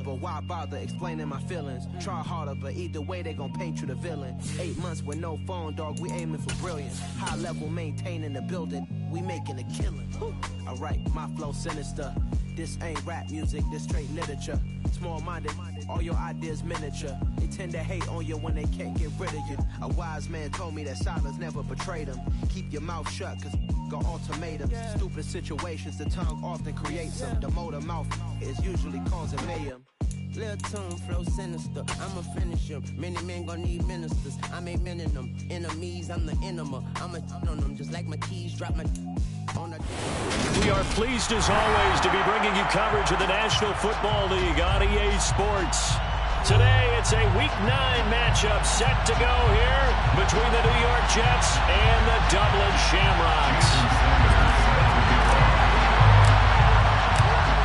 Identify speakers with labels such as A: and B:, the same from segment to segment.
A: but why bother explaining my feelings? Try harder, but either way they gon' paint you the villain. 8 months with no phone, dog, we aiming for brilliance. High level maintaining the building, we making a killing. Alright, my flow sinister. This ain't rap music, this straight literature. Small-minded, all your ideas miniature. They tend to hate on you when they can't get rid of you. A wise man told me that silence never betrayed him. Keep your mouth shut, cause got ultimatums. Stupid situations, the tongue often creates them. The motor mouth is usually causing mayhem.
B: Lil' tune, flow sinister, I'ma finish him. Many men gon' need ministers, I make men in them. Enemies, I'm the enema, I'ma on them. Just like my keys, drop my on a...
C: We are pleased as always to be bringing you coverage of the National Football League on EA Sports. Today it's a Week 9 matchup set to go here between the New York Jets and the Dublin Shamrocks.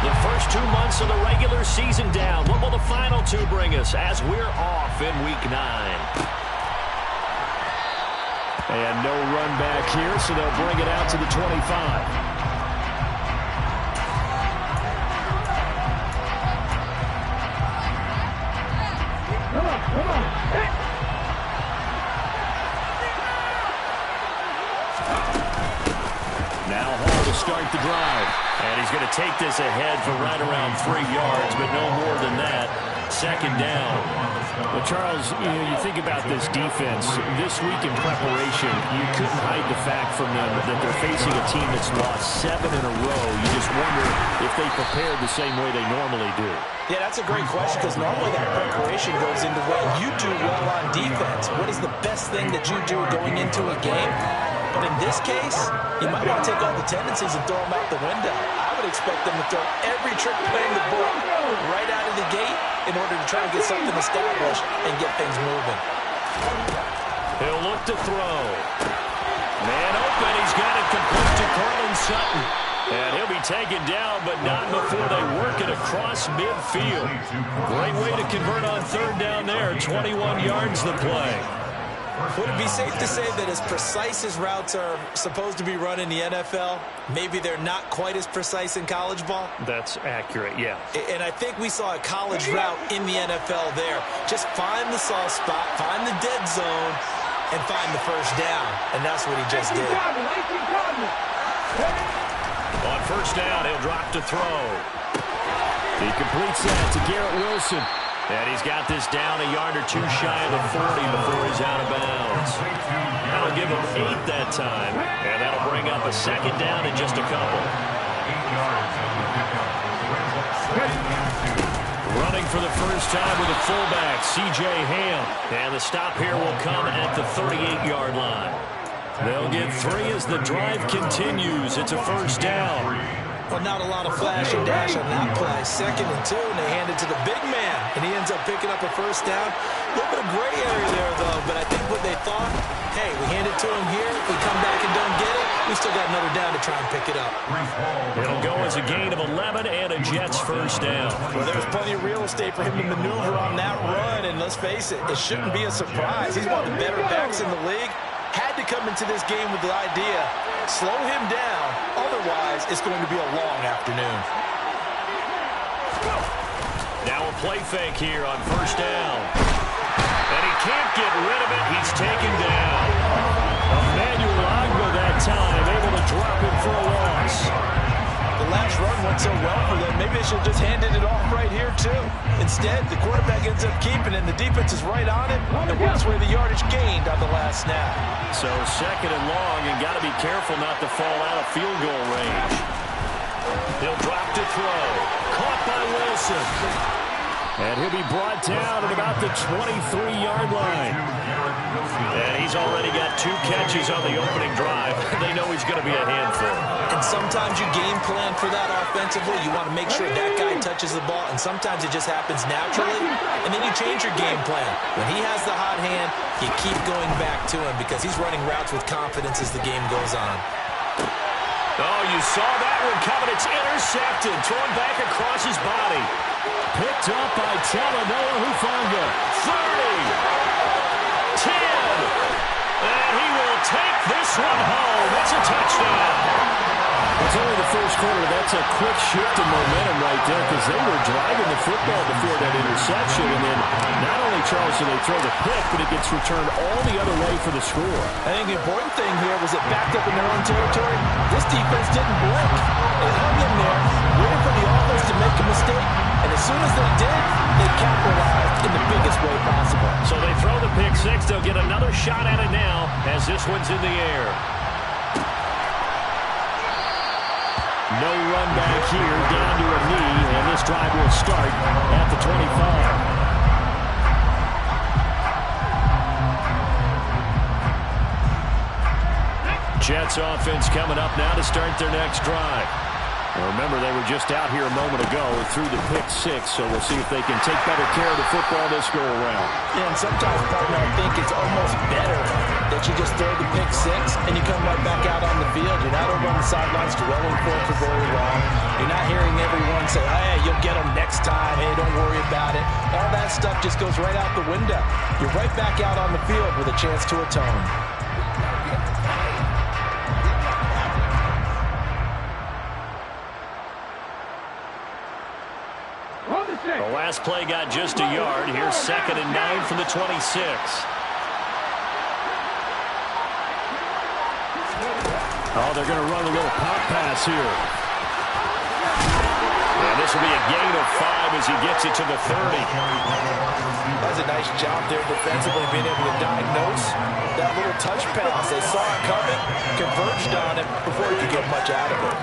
C: The first 2 months of the regular season down. What will the final 2 bring us as we're off in Week 9? And no run back here, so they'll bring it out to the 25. Come on. Hey. Now Hall to start the drive. And he's going to take this ahead for right around 3 yards, but no more than that. Second down. Well, Charles, you think about this defense. This week in preparation, you couldn't hide the fact from them that they're facing a team that's lost 7 in a row. You just wonder if they prepared the same way they normally do.
D: Yeah, that's a great question because normally that preparation goes into what you do well on defense. What is the best thing that you do going into a game? But in this case, you might want to take all the tendencies and throw them out the window. I would expect them to throw every trick play in the book right out of the gate in order to try to get something established and get things moving.
C: He'll look to throw. Man open. He's got it complete to Cortland Sutton. And he'll be taken down, but not before they work it across midfield. Great way to convert on third down there. 21 yards the play.
D: Would it be safe to say that as precise as routes are supposed to be run in the NFL, maybe they're not quite as precise in college ball?
C: That's accurate, yeah.
D: And I think we saw a college route in the NFL there. Just find the soft spot, find the dead zone, and find the first down. And that's what he just did.
C: On first down, he'll drop to throw. He completes that to Garrett Wilson. And he's got this down a yard or 2 shy of the 40 before he's out of bounds. That'll give him 8 that time. And that'll bring up a second down in just a couple. Running for the first time with a fullback, C.J. Ham. And the stop here will come at the 38-yard line. They'll get 3 as the drive continues. It's a first down.
D: Well, not a lot of flash and dash on that play. 2nd and 2, and they hand it to the big man. And he ends up picking up a first down. A little bit of gray area there, though. But I think what they thought, hey, we hand it to him here. If we come back and don't get it, we still got another down to try and pick it up.
C: It'll go as a gain of 11 and a Jets first down.
D: Well, there's plenty of real estate for him to maneuver on that run. And let's face it, it shouldn't be a surprise. He's one of the better backs in the league. Had to come into this game with the idea, slow him down, otherwise it's going to be a long afternoon.
C: Now a play fake here on first down. And he can't get rid of it. He's taken down. Emmanuel Agba that time, able to drop him for a loss.
D: The last run went so well for them, maybe they should have just handed it off right here, too. Instead, the quarterback ends up keeping it, and the defense is right on it, and watch where the yardage gained on the last snap.
C: So 2nd and long, and got to be careful not to fall out of field goal range. He'll drop to throw. Caught by Wilson. And he'll be brought down at about the 23-yard line. And he's already got 2 catches on the opening drive. They know he's going to be a handful.
D: And sometimes you game plan for that offensively. You want to make sure that guy touches the ball, and sometimes it just happens naturally. And then you change your game plan. When he has the hot hand, you keep going back to him because he's running routes with confidence as the game goes on.
C: Oh, you saw that one coming. It's intercepted. Thrown back across his body. Picked up by Talanoa Hufanga. 30. 10. And he will take this one home. It's a touchdown.
E: It's only the first quarter. That's a quick shift in momentum right there because they were driving the football before
C: interception, and then not only, Charles, do they throw the pick, but it gets returned all the other way for the score.
D: I think the important thing here was it backed up in their own territory. This defense didn't blink. They hung in there, waiting for the offense to make a mistake, and as soon as they did, they capitalized in the biggest way possible.
C: So they throw the pick six. They'll get another shot at it now as this one's in the air. No run back here, down to a knee, and this drive will start at the 25. Jets offense coming up now to start their next drive. Well, remember, they were just out here a moment ago through the pick six, so we'll see if they can take better care of the football this go-around.
D: Yeah, and sometimes, partner, I think it's almost better that you just throw the pick six and you come right back out on the field. You're not over on the sidelines dwelling for it for very long. You're not hearing everyone say, hey, you'll get them next time. Hey, don't worry about it. All that stuff just goes right out the window. You're right back out on the field with a chance to atone.
C: The last play got just a yard. Here's 2nd and 9 from the 26. Oh, they're going to run a little pop pass here. And this will be a gain of 5 as he gets it to the 30.
D: That's a nice job there defensively, being able to diagnose that little touch pass. They saw it coming, converged on it before he could get much out of it.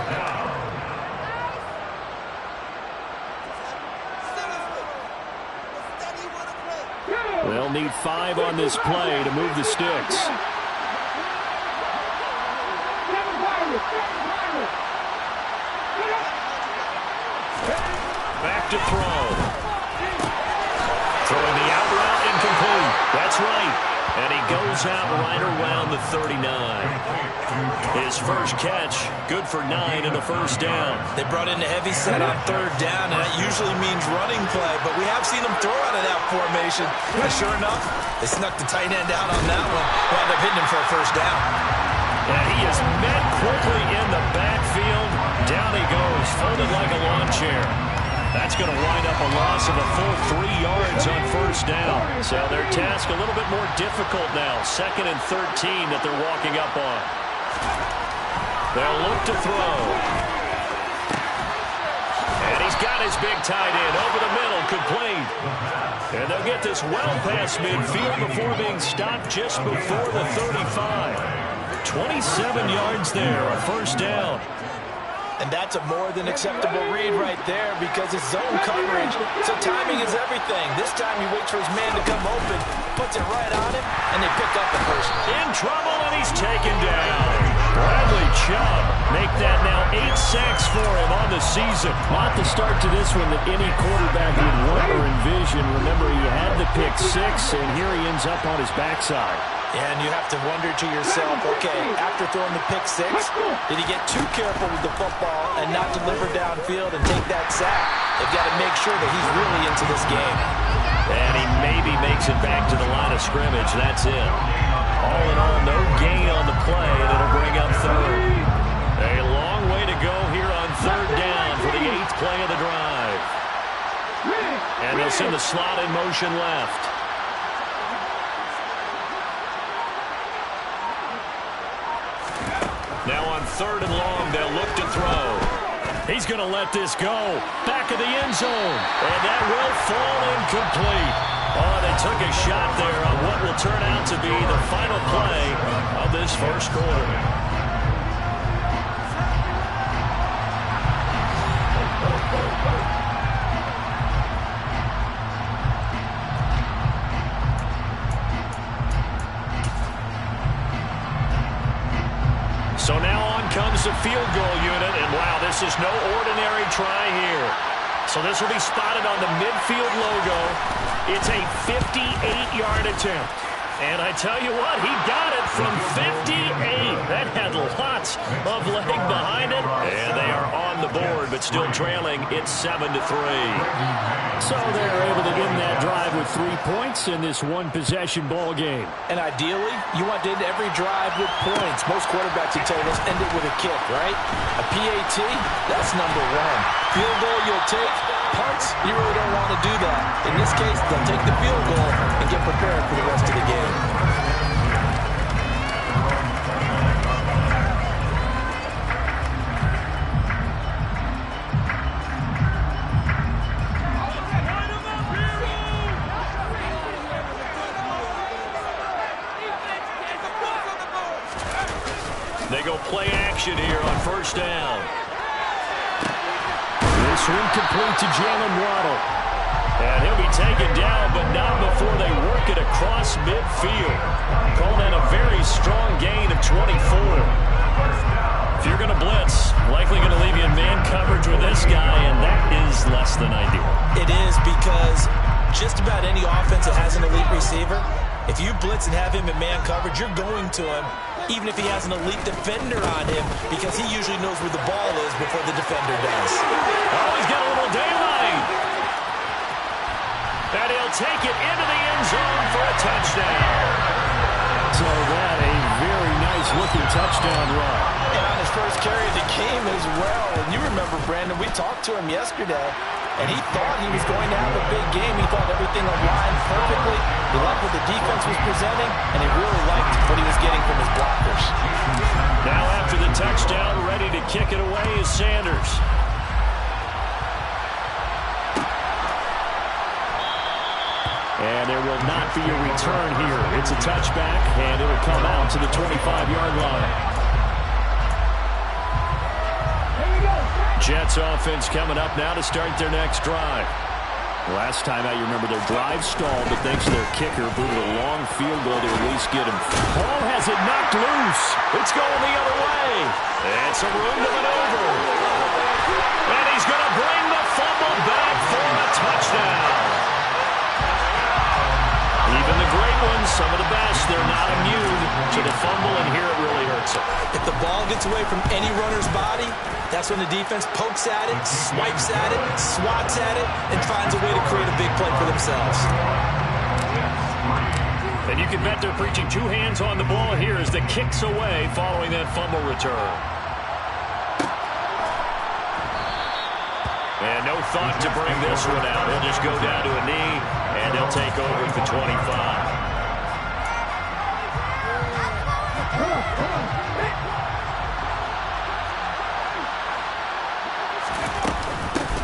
C: They'll need 5 on this play to move the sticks. Back to throw. Throwing the out route, incomplete. That's right. And he goes out right around the 39. His first catch, good for 9 and a first down.
D: They brought in the heavy set on 3rd down, and that usually means running play, but we have seen them throw out of that formation. And sure enough, they snuck the tight end out on that one. Wound up hitting him for a first down.
C: And he is met quickly in the backfield. Down he goes, folded like a lawn chair. That's going to wind up a loss of a full 3 yards on first down. So their task a little bit more difficult now. 2nd and 13 that they're walking up on. They'll look to throw. And he's got his big tight end over the middle, complete. And they'll get this well past midfield before being stopped just before the 35. 27 yards there, a first down.
D: And that's a more than acceptable read right there because it's zone coverage. So timing is everything. This time he waits for his man to come open, puts it right on him, and they pick up the first.
C: In trouble, and he's taken down. Bradley Chubb make that now 8 sacks for him on the season. Not the start to this one that any quarterback would want or envision. Remember, he had the pick six, and here he ends up on his backside.
D: And you have to wonder to yourself, okay, after throwing the pick six, did he get too careful with the football and not deliver downfield and take that sack? They've got to make sure that he's really into this game.
C: And he maybe makes it back to the line of scrimmage. That's it. All in all, no gain on the play, and it'll bring up 3rd. A long way to go here on 3rd down for the 8th play of the drive. And they'll send the slot in motion left. Now on 3rd and long, they'll look to throw. He's going to let this go. Back of the end zone. And that will fall incomplete. Oh, they took a shot there on what will turn out to be the final play of this first quarter. So now on comes the field goal unit, and wow, this is no ordinary try here. So this will be spotted on the midfield logo. It's a 58-yard attempt. And I tell you what, he got it from 58. That had lots of leg behind it. And they are on the board, but still trailing. It's 7-3. So they're able to end that drive with 3 points in this one-possession ball game.
D: And ideally, you want to end every drive with points. Most quarterbacks would tell us end it with a kick, right? A PAT, that's number 1. Field goal you'll take. Punts, you really don't want to do that. In this this case, they'll take the field goal and get prepared for the rest of the game.
C: They go play action here on first down. This one complete to Jalen Waddle. And he'll be taken down, but not before they work it across midfield. Call that a very strong gain of 24. If you're going to blitz, likely going to leave you in man coverage with this guy, and that is less than ideal.
D: It is, because just about any offense that has an elite receiver, if you blitz and have him in man coverage, you're going to him, even if he has an elite defender on him, because he usually knows where the ball is before the defender does.
C: Oh, he's got a little daylight. And he'll take it into the end zone for a touchdown. So that a very nice-looking touchdown run.
D: And on his first carry of the game as well. And you remember, Brandon, we talked to him yesterday, and he thought he was going to have a big game. He thought everything aligned perfectly. He liked what the defense was presenting, and he really liked what he was getting from his blockers.
C: Now after the touchdown, ready to kick it away is Sanders. And there will not be a return here. It's a touchback, and it'll come out to the 25-yard line. Jets offense coming up now to start their next drive. Last time out, you remember their drive stalled, but thanks to their kicker, booted a long field goal to at least get him. Ball has it knocked loose. It's going the other way. It's a room to maneuver. And he's going to bring the fumble back for a touchdown. Even the great ones, some of the best, they're not immune to the fumble, and here it really hurts them.
D: If the ball gets away from any runner's body, that's when the defense pokes at it, swipes at it, swats at it, and finds a way to create a big play for themselves.
C: And you can bet they're preaching two hands on the ball here as the kick's away following that fumble return. And no thought to bring this one out. He'll just go down to a knee, and they'll take over at the 25.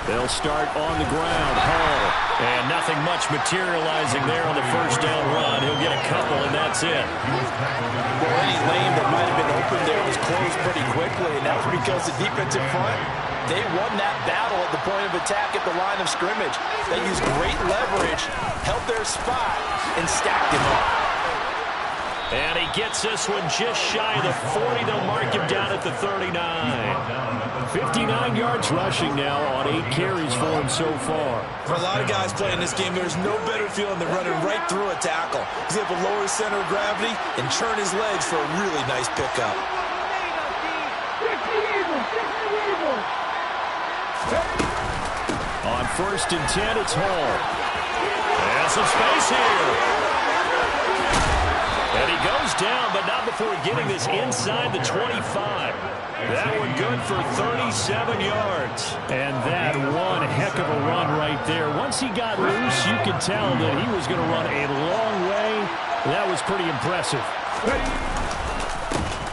C: They'll start on the ground. Hall. And nothing much materializing there on the first down run. He'll get a couple, and that's it.
D: Well, any lane that might have been open there was closed pretty quickly, and that was because the defensive front, they won that battle at the point of attack at the line of scrimmage. They used great leverage, held their spot, and stacked him up.
C: And he gets this one just shy of the 40. They'll mark him down at the 39. 59 yards rushing now on 8 carries for him so far.
D: For a lot of guys playing this game, there's no better feeling than running right through a tackle. He's able to lower his center of gravity and churn his legs for a really nice pickup.
C: On 1st and 10, it's Hall. And some space here. And he goes down, but not before getting this inside the 25. That one good for 37 yards. And that one heck of a run right there. Once he got loose, you could tell that he was going to run a long way. That was pretty impressive.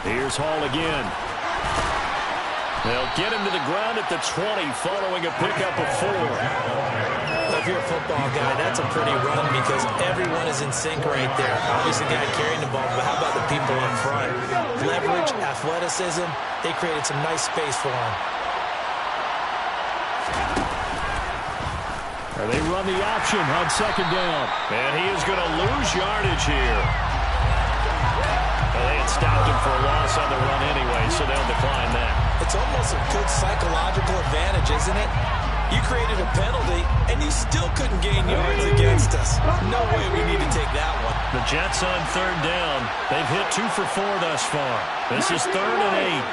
C: Here's Hall again. They'll get him to the ground at the 20 following a pickup of 4.
D: If you're a football guy, that's a pretty run because everyone is in sync right there. Obviously, the guy carrying the ball, but how about the people up front? Leverage, athleticism, they created some nice space for him.
C: They run the option on 2nd down. And he is going to lose yardage here. Well, they had stopped him for a loss on the run anyway, so they'll decline that.
D: It's almost a good psychological advantage, isn't it? You created a penalty, and you still couldn't gain yards against us. No way we need to take that one.
C: The Jets on 3rd down. They've hit 2 for 4 thus far. This is 3rd and 8.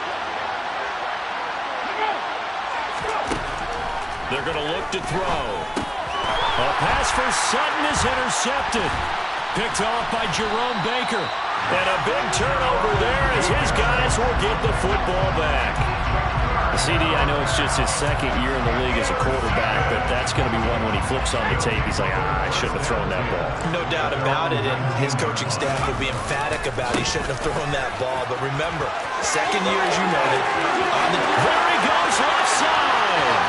C: They're going to look to throw. A pass for Sutton is intercepted. Picked off by Jerome Baker. And a big turnover there as his guys will get the football back. CD, I know it's just his second year in the league as a quarterback, but that's going to be one when he flips on the tape, he's like, I shouldn't have thrown that ball.
D: No doubt about it, and his coaching staff will be emphatic about he shouldn't have thrown that ball. But remember, second year, as you noted,
C: there he goes left side.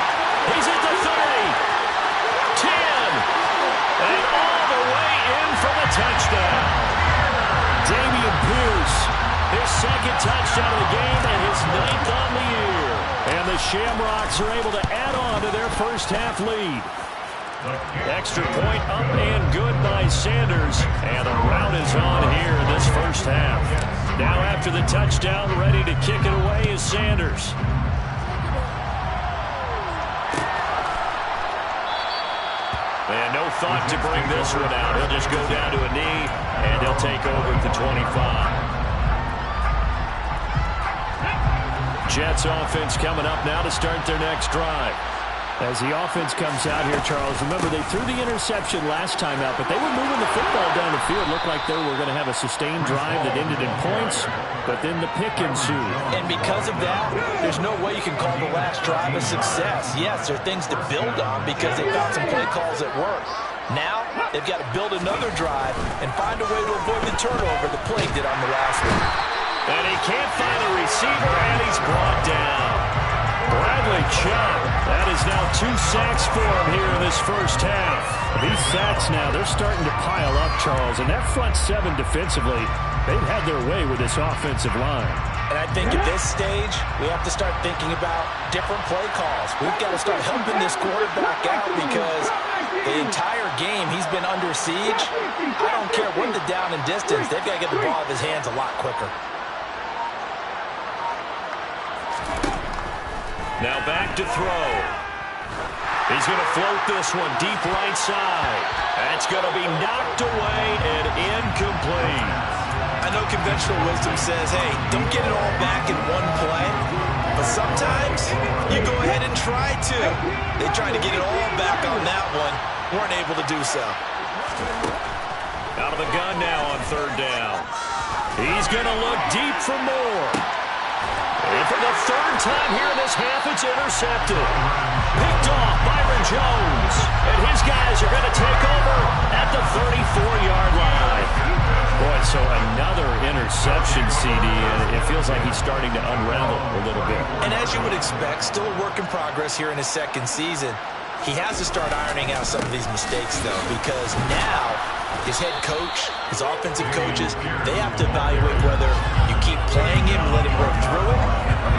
C: He's at the 30, 10, and all the way in for the touchdown. Dameon Pierce, his second touchdown of the game and his 9th on the year. And the Shamrocks are able to add on to their first half lead. Extra point up and good by Sanders. And the rout is on here in this first half. Now after the touchdown, ready to kick it away is Sanders. And no thought to bring this one out. He'll just go down to a knee, and he'll take over at the 25. Jets offense coming up now to start their next drive. As the offense comes out here, Charles, remember they threw the interception last time out, but they were moving the football down the field. Looked like they were going to have a sustained drive that ended in points, but then the pick ensued.
D: And because of that, there's no way you can call the last drive a success. Yes, there are things to build on because they found some play calls that work. Now, they've got to build another drive and find a way to avoid the turnover the play did on the last one.
C: And he can't find a receiver, and he's brought down. Bradley Chubb, that is now 2 sacks for him here in this first half. These sacks now, they're starting to pile up, Charles, and that front seven defensively, they've had their way with this offensive line.
D: And I think at this stage, we have to start thinking about different play calls. We've got to start helping this quarterback out because the entire game he's been under siege. I don't care what the down and distance, they've got to get the ball out of his hands a lot quicker.
C: Now back to throw. He's going to float this one deep right side. That's going to be knocked away and incomplete.
D: I know conventional wisdom says, hey, don't get it all back in one play. But sometimes you go ahead and try to. They tried to get it all back on that one. Weren't able to do so.
C: Out of the gun now on third down. He's going to look deep for more. And for the third time here in this half, it's intercepted. Picked off Byron Jones. And his guys are going to take over at the 34-yard line. Boy, so another interception, CD, and it feels like he's starting to unravel a little bit.
D: And as you would expect, still a work in progress here in his second season. He has to start ironing out some of these mistakes, though, because now his head coach, his offensive coaches, they have to evaluate whether you keep playing him and let him work through it,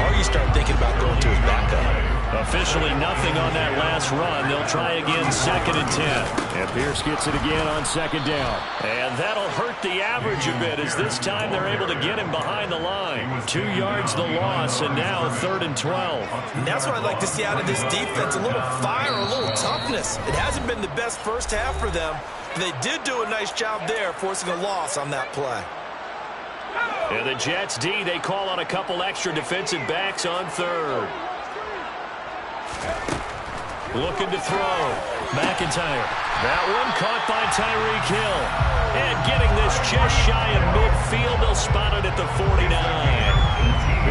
D: or you start thinking about going to his backup.
C: Officially nothing on that last run. They'll try again, 2nd and 10. And Pierce gets it again on 2nd down. And that'll hurt the average a bit as this time they're able to get him behind the line. 2 yards the loss, and now 3rd and 12.
D: And that's what I'd like to see out of this defense, a little fire, a little toughness. It hasn't been the best first half for them, but they did do a nice job there forcing a loss on that play.
C: And the Jets D, they call on a couple extra defensive backs on third. Looking to throw. McIntyre. That one caught by Tyreek Hill. And getting this just shy of midfield, they'll spot it at the 49.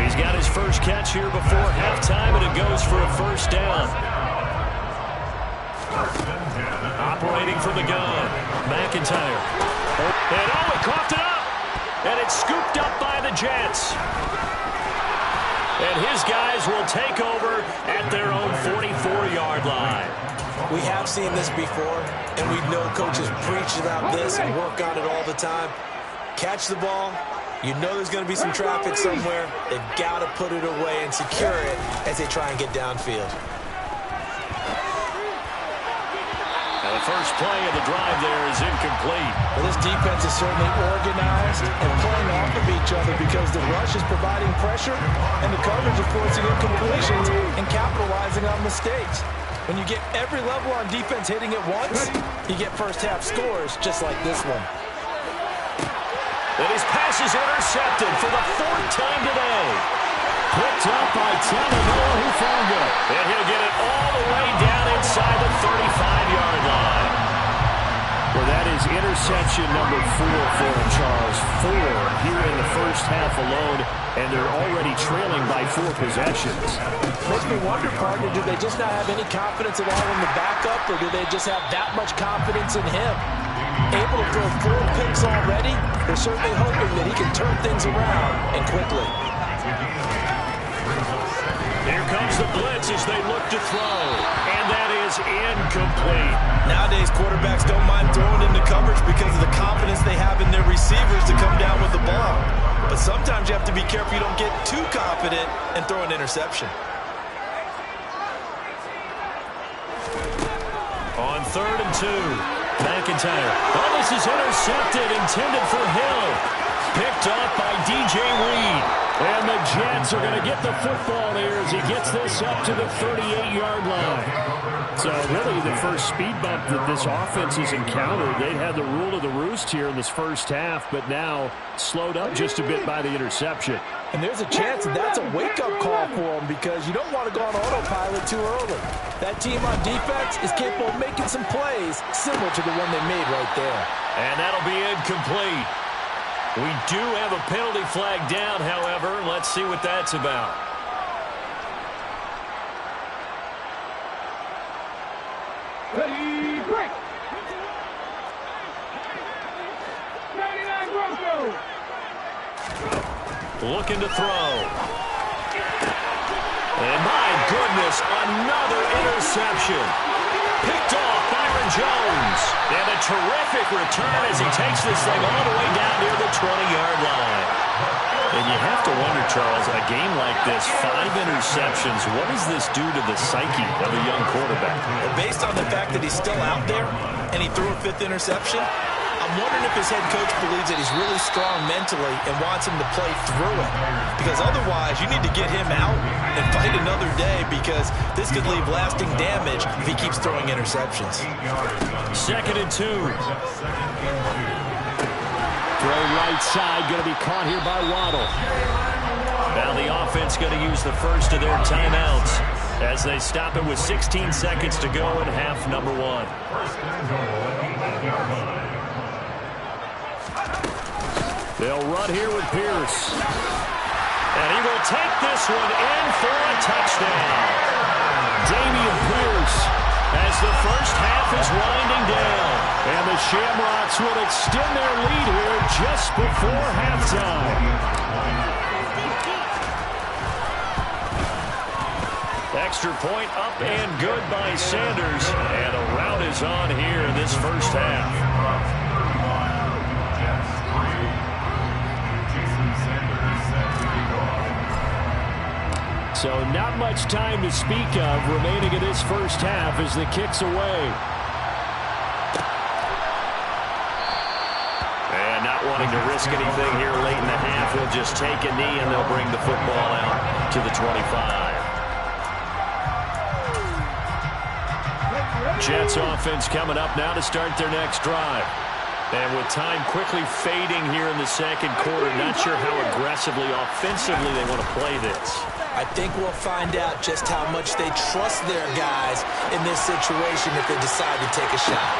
C: He's got his first catch here before halftime, and it goes for a first down. Operating from the gun. McIntyre. And he coughed it up. And it's scooped up by the Jets. And his guys will take over at their own 44-yard line.
D: We have seen this before, and we know coaches preach about this and work on it all the time. Catch the ball. You know there's going to be some traffic somewhere. They've got to put it away and secure it as they try and get downfield.
C: And the first play of the drive there is incomplete.
D: Well, this defense is certainly organized and playing off of each other because the rush is providing pressure and the coverage is forcing incompletions and capitalizing on mistakes. When you get every level on defense hitting at once, you get first half scores just like this one.
C: And his pass is intercepted for the 4th time today. Picked up by Talanoa Hufanga. And he'll get it all the way down inside the 35-yard line. Well, that is is interception number 4 for him, Charles. 4 here in the first half alone, and they're already trailing by 4 possessions.
D: Makes me wonder, partner, do they just not have any confidence at all in the backup, or do they just have that much confidence in him? Able to throw 4 picks already, they're certainly hoping that he can turn things around and quickly.
C: Here comes the blitz as they look to throw, and that is incomplete.
D: Nowadays, quarterbacks don't mind throwing into coverage because of the confidence they have in their receivers to come down with the ball. But sometimes you have to be careful you don't get too confident and throw an interception.
C: On 3rd and 2, McIntyre. Oh, this is intercepted, intended for Hill. Picked off by DJ Reed. And the Jets are going to get the football here as he gets this up to the 38-yard line. So really the first speed bump that this offense has encountered. They had the rule of the roost here in this first half, but now slowed up just a bit by the interception.
D: And there's a chance that that's a wake-up call for them because you don't want to go on autopilot too early. That team on defense is capable of making some plays similar to the one they made right there.
C: And that'll be incomplete. We do have a penalty flag down, however. Let's see what that's about.
E: Ready, break. 99 Bronco.
C: Looking to throw. And my goodness, another interception. Picked off Byron Jones. And a terrific return as he takes this thing all the way down near the 20-yard line. And you have to wonder, Charles, a game like this, 5 interceptions, what does this do to the psyche of a young quarterback?
D: Well, based on the fact that he's still out there and he threw a 5th interception, I'm wondering if his head coach believes that he's really strong mentally and wants him to play through it. Because otherwise, you need to get him out and fight another day because this could leave lasting damage if he keeps throwing interceptions.
C: 2nd and 2. Throw right side, going to be caught here by Waddle. Now the offense going to use the first of their timeouts as they stop it with 16 seconds to go in half number 1. They'll run here with Pierce. And he will take this one in for a touchdown. Dameon Pierce as the first half is winding down. And the Shamrocks will extend their lead here just before halftime. Extra point up and good by Sanders. And a rout is on here in this first half. So not much time to speak of remaining in this first half as the kick's away. And not wanting to risk anything here late in the half, he'll just take a knee and they'll bring the football out to the 25. Jets offense coming up now to start their next drive. And with time quickly fading here in the second quarter, not sure how aggressively, offensively they want to play this.
D: I think we'll find out just how much they trust their guys in this situation if they decide to take a shot.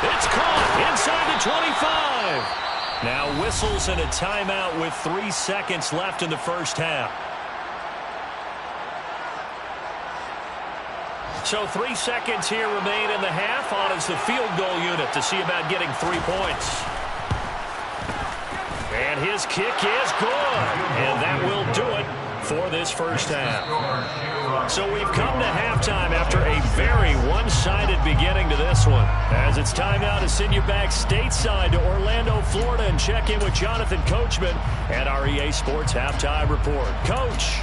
C: It's caught inside the 25. Now whistles and a timeout with 3 seconds left in the first half. So 3 seconds here remain in the half. On is the field goal unit to see about getting 3 points. And his kick is good. And that will do it for this first half. So we've come to halftime after a very one-sided beginning to this one. As it's time now to send you back stateside to Orlando, Florida, and check in with Jonathan Coachman at our EA Sports Halftime Report. Coach.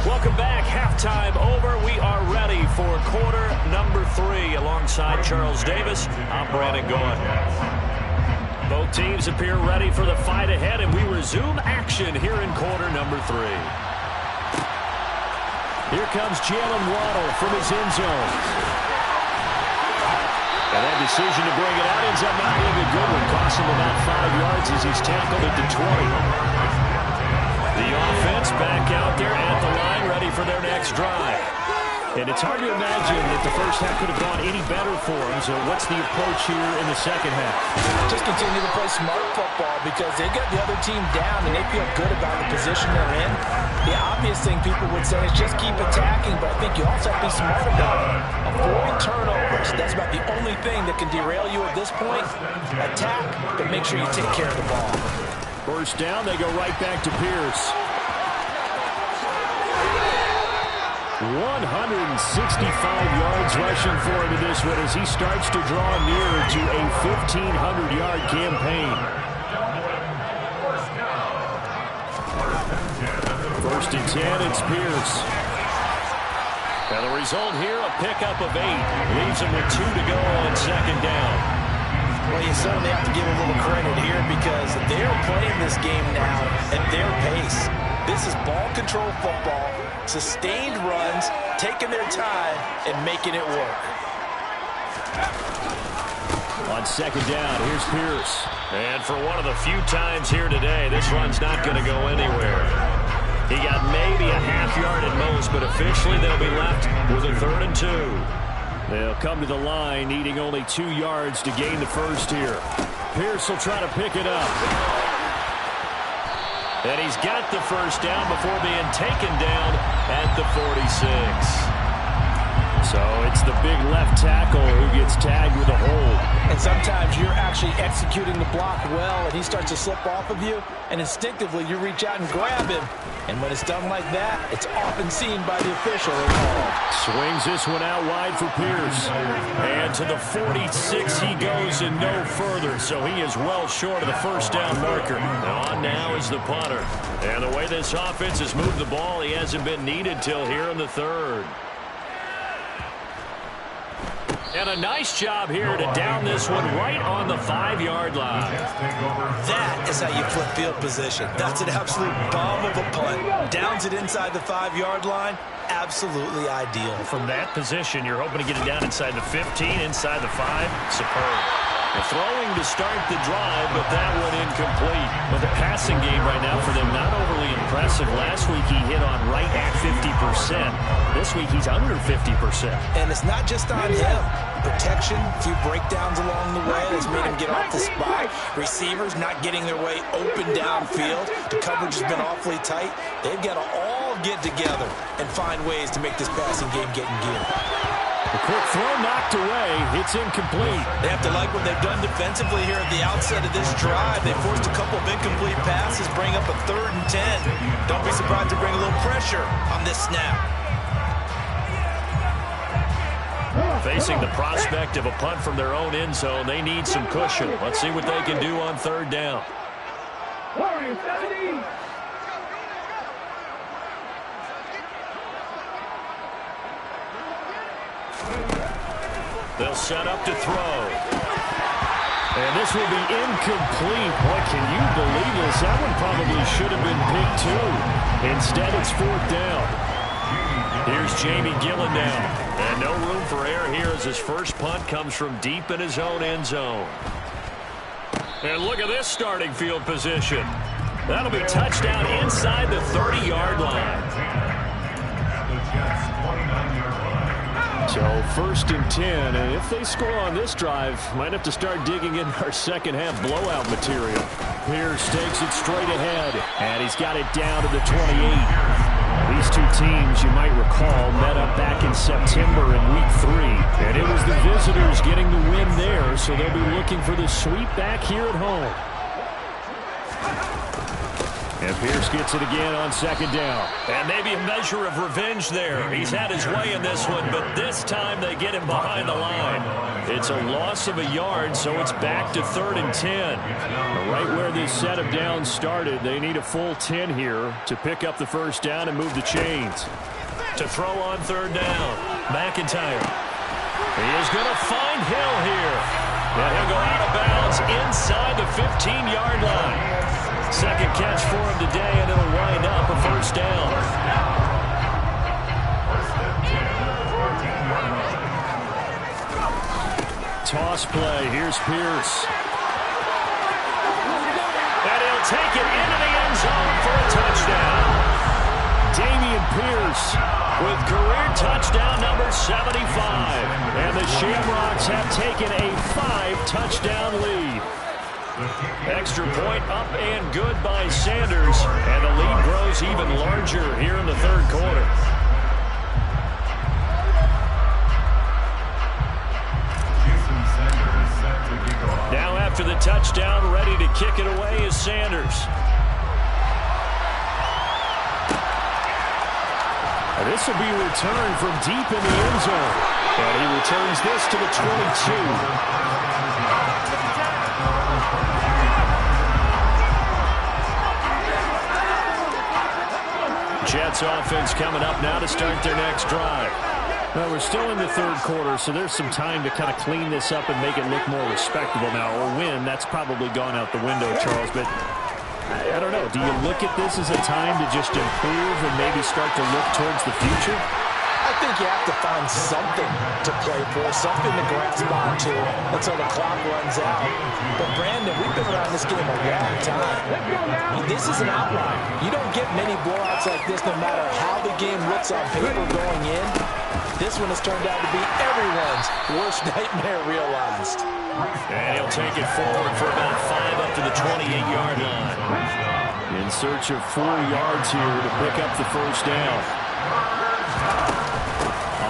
C: Welcome back. Halftime over. We are ready for quarter number 3. Alongside Charles Davis, I'm Brandon Goen. Both teams appear ready for the fight ahead, and we resume action here in quarter number 3. Here comes Jalen Waddle from his end zone. And that decision to bring it out ends up not being a good one. Costs him about 5 yards as he's tackled at the 20. The offense back out there at the line, ready for their next drive. And it's hard to imagine that the first half could have gone any better for them. So what's the approach here in the second half?
D: Just continue to play smart football because they got the other team down and they feel good about the position they're in. The obvious thing people would say is just keep attacking, but I think you also have to be smart about it. Avoid turnovers. That's about the only thing that can derail you at this point. Attack, but make sure you take care of the ball.
C: First down, they go right back to Pierce. 165 yards rushing for him in this one as he starts to draw nearer to a 1,500-yard campaign. First and 10, it's Pierce. And the result here, a pickup of 8. Leaves him with 2 to go on second down.
D: Well, you certainly have to give a little credit here because they're playing this game now at their pace. This is ball control football, sustained runs, taking their time, and making it work.
C: On second down, here's Pierce. And for one of the few times here today, this run's not going to go anywhere. He got maybe a half yard at most, but officially they'll be left with a 3rd and 2. They'll come to the line needing only 2 yards to gain the first here. Pierce will try to pick it up. And he's got the first down before being taken down at the 46. So it's the big left tackle who gets tagged with a hold.
D: And sometimes you're actually executing the block well, and he starts to slip off of you, and instinctively you reach out and grab him. And when it's done like that, it's often seen by the official and called.
C: Swings this one out wide for Pierce. And to the 46 he goes and no further. So he is well short of the first down marker. On now is the punter. And the way this offense has moved the ball, he hasn't been needed till here in the 3rd. And a nice job here to down this one right on the 5-yard line.
D: That is how you flip field position. That's an absolute bomb of a punt. Downs it inside the 5-yard line. Absolutely ideal.
C: From that position, you're hoping to get it down inside the 15, inside the 5. Superb. Throwing to start the drive, but that one incomplete. Well, the passing game right now for them, not overly impressive. Last week he hit on right at 50%. This week he's under 50%.
D: And it's not just on him. Protection, a few breakdowns along the way that's made him get off the spot. Receivers not getting their way open downfield. The coverage has been awfully tight. They've got to all get together and find ways to make this passing game get in gear.
C: A quick throw knocked away. It's incomplete.
D: They have to like what they've done defensively here at the outset of this drive. They forced a couple of incomplete passes, bring up a 3rd and 10. Don't be surprised to bring a little pressure on this snap.
C: Facing the prospect of a punt from their own end zone, they need some cushion. Let's see what they can do on 3rd down.
E: Warriors 70.
C: They'll set up to throw. And this will be incomplete. Boy, can you believe this? That one probably should have been picked too. Instead, it's 4th down. Here's Jamie Gillen now. And no room for error here as his first punt comes from deep in his own end zone. And look at this starting field position. That'll be touchdown inside the 30-yard line. So 1st and 10, and if they score on this drive, might have to start digging in our second half blowout material. Pierce takes it straight ahead, and he's got it down to the 28. These two teams, you might recall, met up back in September in Week 3, and it was the visitors getting the win there, so they'll be looking for the sweep back here at home. And Pierce gets it again on second down. And maybe a measure of revenge there. He's had his way in this one, but this time they get him behind the line. It's a loss of a yard, so it's back to 3rd and 10. Right where this set of downs started, they need a full 10 here to pick up the first down and move the chains. To throw on 3rd down, McIntyre. He is going to find Hill here. And he'll go out of bounds inside the 15-yard line. Second catch for him today, and it'll wind up a first down. Toss play. Here's Pierce. And he'll take it into the end zone for a touchdown. Dameon Pierce with career touchdown number 75. And the Shamrocks have taken a 5-touchdown lead. Extra point up and good by Sanders. And the lead grows even larger here in the third quarter. Now after the touchdown, ready to kick it away is Sanders. This will be returned from deep in the end zone. And he returns this to the 22. Jets offense coming up now to start their next drive. Well, we're still in the third quarter, so there's some time to kind of clean this up and make it look more respectable now. Or win, that's probably gone out the window, Charles. But I don't know. Do you look at this as a time to just improve and maybe start to look towards the future?
D: I think you have to find something to play for, something to grasp onto until the clock runs out. But, Brandon, we've been around this game a long time. This is an outlier. You don't get many blowouts like this no matter how the game looks on paper going in. This one has turned out to be everyone's worst nightmare realized.
C: And he'll take it forward for about 5 up to the 28-yard line. In search of 4 yards here to pick up the first down.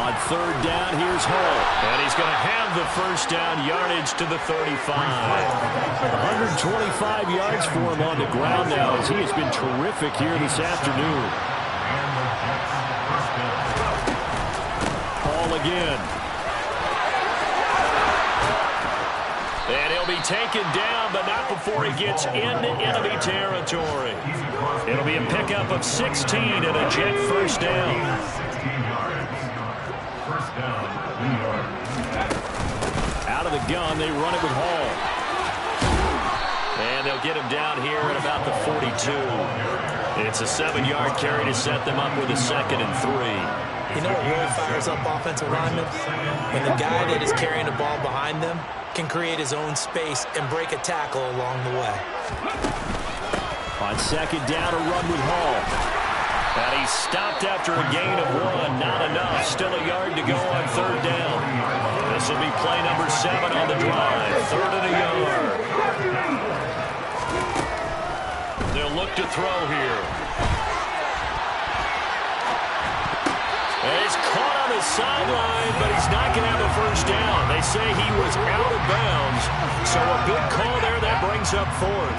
C: On third down, here's Hull. And he's going to have the first down yardage to the 35. 125 yards for him on the ground now as he has been terrific here this afternoon. Again. And he'll be taken down, but not before he gets into enemy territory. It'll be a pickup of 16 and a Jet first down. Out of the gun, they run it with Hall. And they'll get him down here at about the 42. It's a 7-yard carry to set them up with a 2nd and 3.
D: You know what really fires up offensive linemen? When the guy that is carrying the ball behind them can create his own space and break a tackle along the way.
C: On second down, a run with Hall. And he's stopped after a gain of 1. Not enough. Still a yard to go on third down. This will be play number 7 on the drive. 3rd and a yard. They'll look to throw here. And he's caught on the sideline, but he's not going to have a first down. They say he was out of bounds, so a good call there. That brings up 4th.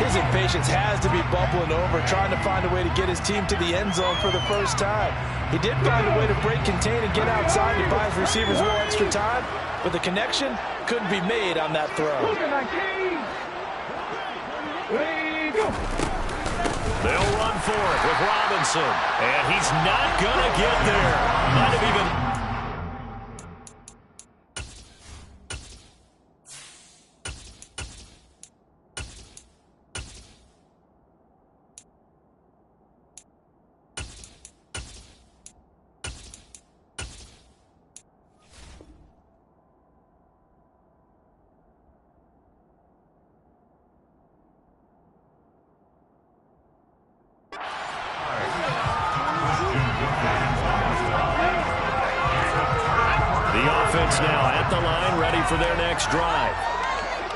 D: His impatience has to be bubbling over, trying to find a way to get his team to the end zone for the first time. He did find a way to break, contain, and get outside to buy his receivers a little extra time, but the connection couldn't be made on that throw.
C: They'll run for it with Robinson, and he's not going to get there. Might have even... now at the line, ready for their next drive.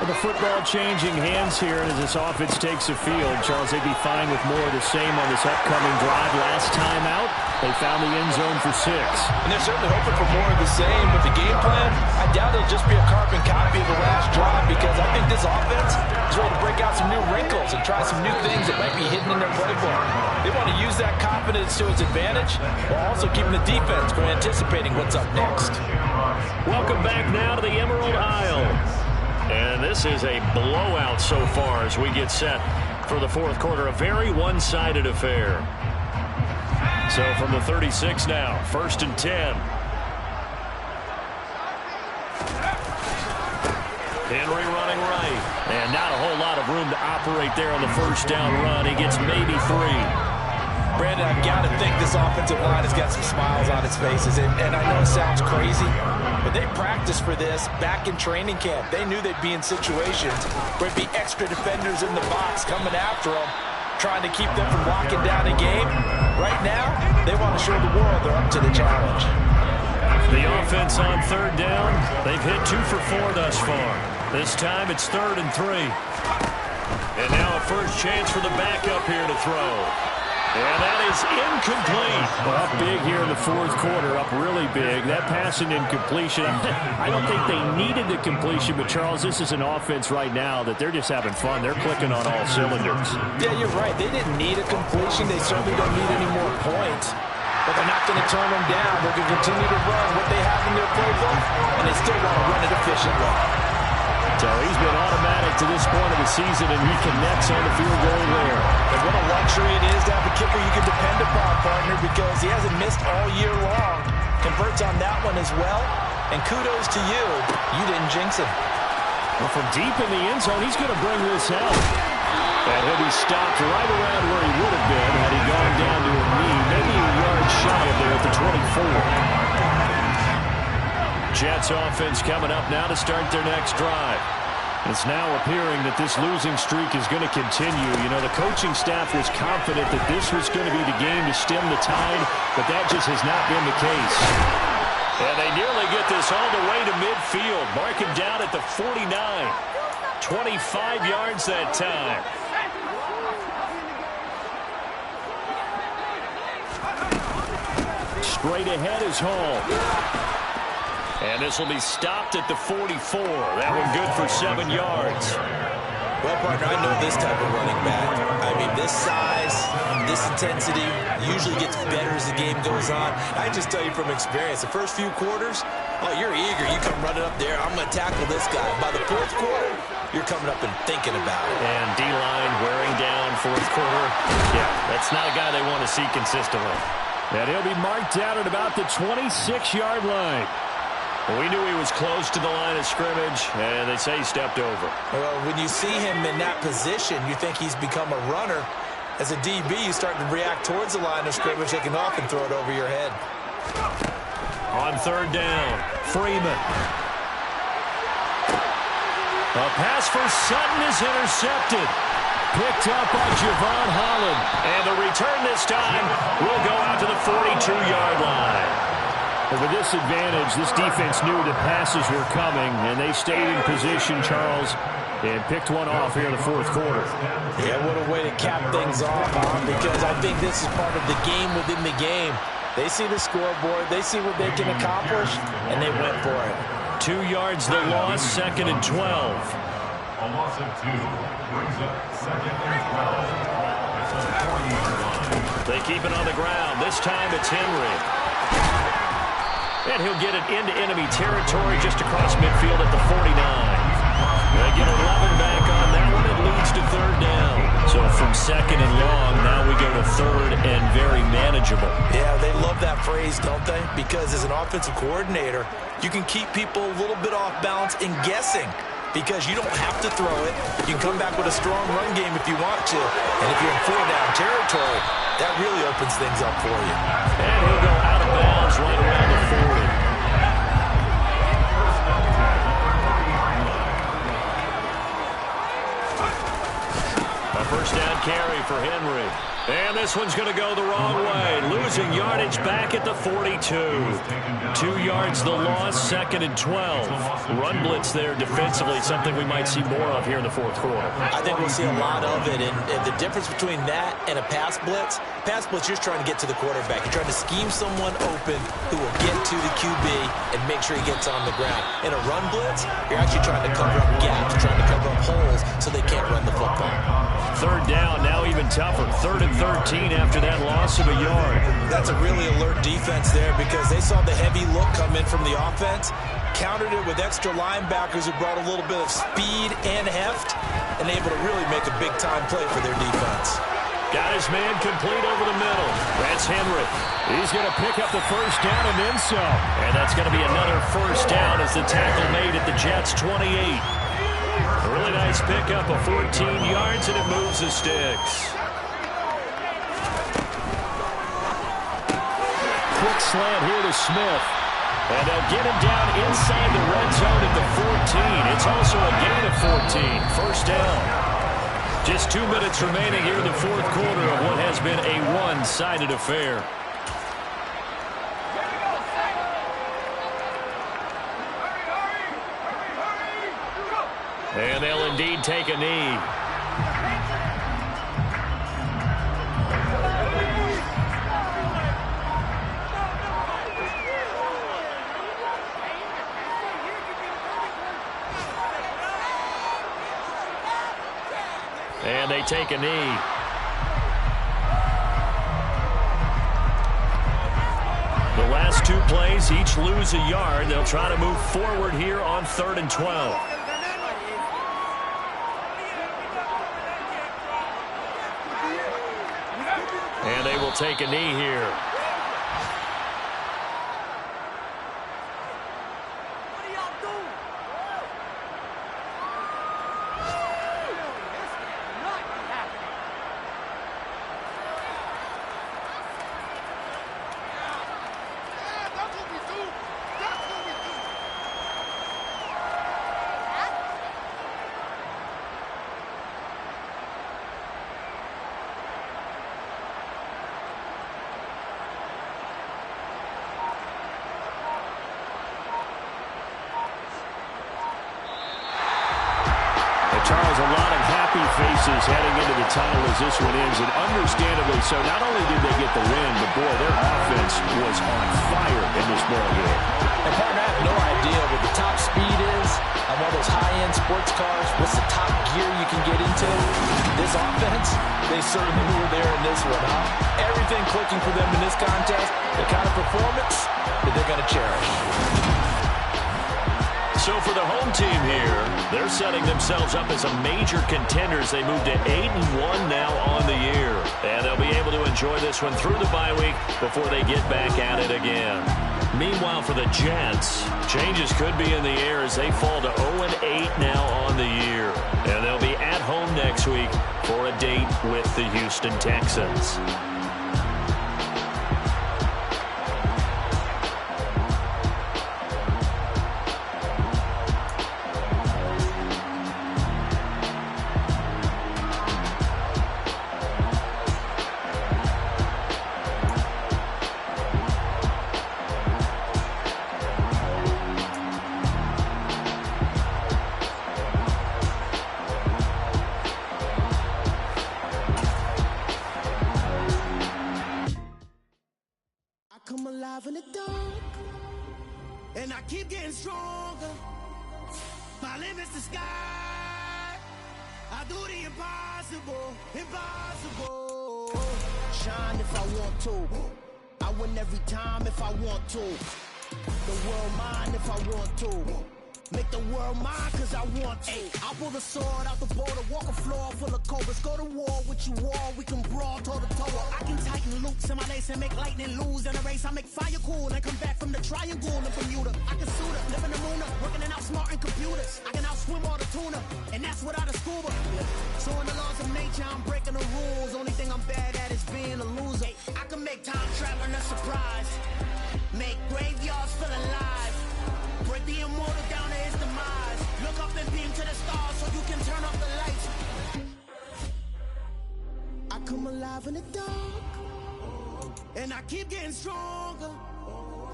C: With the football changing hands here as this offense takes the field, Charles, they'd be fine with more of the same on this upcoming drive. Last time out, they found the end zone for 6.
D: And they're certainly hoping for more of the same, but the game plan, I doubt it'll just be a carbon copy of the last drive, because I think this offense is ready to break out some new wrinkles and try some new things that might be hidden in their playbook. They want to use that confidence to its advantage while also keeping the defense from anticipating what's up next.
C: Welcome back now to the Emerald Isle. And this is a blowout so far as we get set for the fourth quarter. A very one-sided affair. So from the 36 now, 1st and 10. Henry running right. And not a whole lot of room to operate there on the first down run. He gets maybe 3.
D: Brandon, I've got to think this offensive line has got some smiles on its faces. And I know it sounds crazy, but they practiced for this back in training camp. They knew they'd be in situations where there'd be extra defenders in the box coming after them. trying to keep them from locking down a game. Right now, they want to show the world they're up to the challenge.
C: The offense on third down. They've hit 2 for 4 thus far. This time it's 3rd and 3. And now a first chance for the backup here to throw. And that is incomplete. Up big here in the fourth quarter, up really big. That passing incompletion, I don't think they needed the completion, but Charles, this is an offense right now that they're just having fun. They're clicking on all cylinders.
D: Yeah, you're right. They didn't need a completion. They certainly don't need any more points. But they're not going to turn them down. They're going to continue to run what they have in their playbook, and they still want to run it efficiently.
C: So he's been automatic to this point of the season, and he connects on the field goal there.
D: And what a luxury it is to have a kicker you can depend upon, partner, because he hasn't missed all year long. Converts on that one as well, and kudos to you. You didn't jinx him.
C: Well, from deep in the end zone, he's going to bring this out. And he'll be stopped right around where he would have been had he gone down to a knee, maybe a yard shy of there at the 24. Jets offense coming up now to start their next drive. It's now appearing that this losing streak is going to continue. You know, the coaching staff was confident that this was going to be the game to stem the tide, but that just has not been the case. And they nearly get this all the way to midfield. Mark him down at the 49. 25 yards that time. Straight ahead is Hall. And this will be stopped at the 44. That one good for 7 yards.
D: Well, partner, I know this type of running back. I mean, this size, this intensity usually gets better as the game goes on. I just tell you from experience, the first few quarters, oh, you're eager. You come running up there. I'm going to tackle this guy. By the fourth quarter, you're coming up and thinking about it.
C: And D-line wearing down fourth quarter. Yeah, that's not a guy they want to see consistently. And he'll be marked down at about the 26-yard line. We knew he was close to the line of scrimmage, and they say he stepped over.
D: Well, when you see him in that position, you think he's become a runner. As a DB, you start to react towards the line of scrimmage. They can often throw it over your head.
C: On third down, Freeman. A pass for Sutton is intercepted. Picked up by Javon Holland. And the return this time will go out to the 42-yard line. With this advantage, this defense knew that passes were coming, and they stayed in position, Charles, and picked one off here in the fourth quarter.
D: Yeah, what a way to cap things off, because I think this is part of the game within the game. They see the scoreboard, they see what they can accomplish, and they went for it.
C: 2 yards the loss, 2nd and 12.
E: A loss of 2 brings up 2nd and 12.
C: They keep it on the ground. This time it's Henry. And he'll get it into enemy territory just across midfield at the 49. They get 11 back on that one. It leads to third down. So from 2nd and long, now we go to 3rd and very manageable.
D: Yeah, they love that phrase, don't they? Because as an offensive coordinator, you can keep people a little bit off balance and guessing. Because you don't have to throw it. You can come back with a strong run game if you want to. And if you're in 4-down territory, that really opens things up for you.
C: And he'll go out of bounds right around the 40. A first down carry for Henry. And this one's going to go the wrong way. Losing yardage back at the 42. 2 yards the loss, 2nd and 12. Run blitz there defensively, something we might see more of here in the fourth quarter.
D: I think we'll see a lot of it. And the difference between that and a pass blitz, you're trying to get to the quarterback. You're trying to scheme someone open who will get to the QB and make sure he gets on the ground. In a run blitz, you're actually trying to cover up gaps, trying to cover up holes so they can't run the football.
C: Third down, now even tougher. 3rd and 13 after that loss of a yard.
D: That's a really alert defense there because they saw the heavy look come in from the offense, countered it with extra linebackers who brought a little bit of speed and heft, and able to really make a big-time play for their defense.
C: Got his man complete over the middle. That's Henry. He's going to pick up the first down and then some. And that's going to be another first down as the tackle made at the Jets' 28. A really nice pickup of 14 yards, and it moves the sticks. Quick slant here to Smith. And they'll get him down inside the red zone at the 14. It's also a gain of 14. First down. Just 2 minutes remaining here in the fourth quarter of what has been a one-sided affair. And they'll indeed take a knee. And they take a knee. The last two plays, each lose a yard. They'll try to move forward here on 3rd and 12. And they will take a knee here. Charles, a lot of happy faces heading into the tunnel as this one ends, and understandably so. Not only did they get the win, but boy, their offense was on fire in this ball game.
D: And partner, I have no idea what the top speed is on one of those high-end sports cars. What's the top gear you can get into? This offense, they certainly were there in this one, huh? Everything clicking for them in this contest, the kind of performance that they're going to cherish.
C: So for the home team here, they're setting themselves up as a major contenders. They move to 8-1 now on the year. And they'll be able to enjoy this one through the bye week before they get back at it again. Meanwhile, for the Jets, changes could be in the air as they fall to 0-8 now on the year. And they'll be at home next week for a date with the Houston Texans.
B: Come alive in the dark, and I keep getting stronger. My limit's the sky. I do the impossible, impossible. Shine if I want to. I win every time if I want to. The world mine if I want to. Make the world mine cause I want to. I'll pull the sword out the border, walk a floor full of cobras. Go to war with you all, we can brawl toe to toe. I can tighten loops in my lace and make lightning lose in a race. I make fire cool and come back from the triangle in Bermuda. I can suit up, live in the moon up, working and outsmarting computers. I can outswim all the tuna, and that's without a scuba. So in the laws of nature, I'm breaking the rules. Only thing I'm bad at is being a loser. I can make time traveling a surprise. Make graveyards feel alive. Break the immortal down to his demise. Look up and beam to the stars so you can turn off the lights. I come alive in the dark, and I keep getting stronger.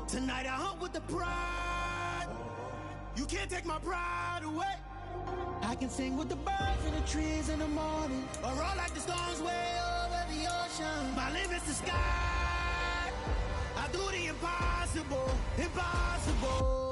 B: Tonight I hunt with the pride. You can't take my pride away. I can sing with the birds and the trees in the morning, or roll like the storms way over the ocean. My limit's the sky. I do the impossible, impossible.